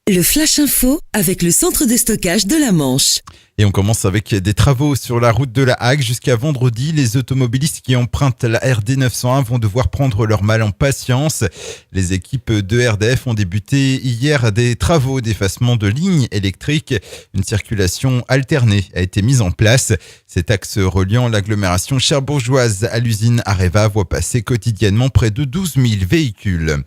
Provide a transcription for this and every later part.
Le Flash Info avec le centre de stockage de la Manche. Et on commence avec des travaux sur la route de la Hague. Jusqu'à vendredi, les automobilistes qui empruntent la RD 901 vont devoir prendre leur mal en patience. Les équipes de RDF ont débuté hier des travaux d'effacement de lignes électriques. Une circulation alternée a été mise en place. Cet axe reliant l'agglomération cherbourgeoise à l'usine Areva voit passer quotidiennement près de 12 000 véhicules.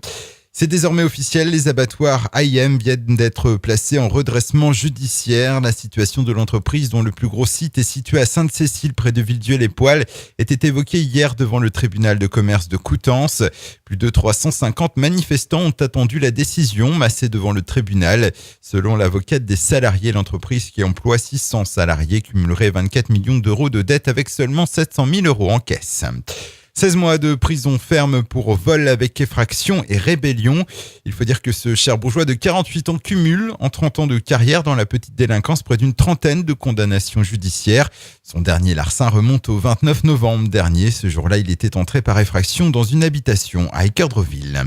C'est désormais officiel, les abattoirs AIM viennent d'être placés en redressement judiciaire. La situation de l'entreprise, dont le plus gros site est situé à Sainte-Cécile, près de Villedieu-les-Poêles, était évoquée hier devant le tribunal de commerce de Coutances. Plus de 350 manifestants ont attendu la décision, massés devant le tribunal. Selon l'avocate des salariés, l'entreprise qui emploie 600 salariés cumulerait 24 millions d'euros de dettes avec seulement 700 000 euros en caisse. 16 mois de prison ferme pour vol avec effraction et rébellion. Il faut dire que ce Cherbourgeois de 48 ans cumule en 30 ans de carrière dans la petite délinquance près d'une trentaine de condamnations judiciaires. Son dernier larcin remonte au 29 novembre dernier. Ce jour-là, il était entré par effraction dans une habitation à Équeurdreville.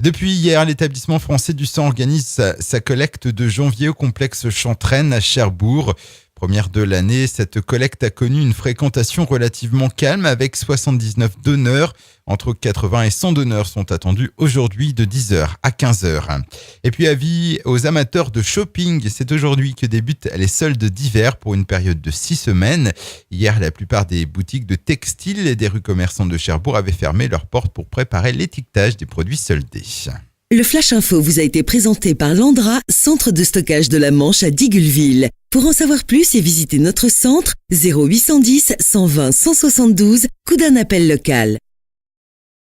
Depuis hier, l'établissement français du sang organise sa collecte de janvier au complexe Chantraine à Cherbourg. Première de l'année, cette collecte a connu une fréquentation relativement calme avec 79 donneurs. Entre 80 et 100 donneurs sont attendus aujourd'hui de 10h à 15h. Et puis avis aux amateurs de shopping, c'est aujourd'hui que débutent les soldes d'hiver pour une période de 6 semaines. Hier, la plupart des boutiques de textiles et des rues commerçantes de Cherbourg avaient fermé leurs portes pour préparer l'étiquetage des produits soldés. Le Flash Info vous a été présenté par Landra, centre de stockage de la Manche à Digulleville. Pour en savoir plus et visiter notre centre, 0810 120 172, coup d'un appel local.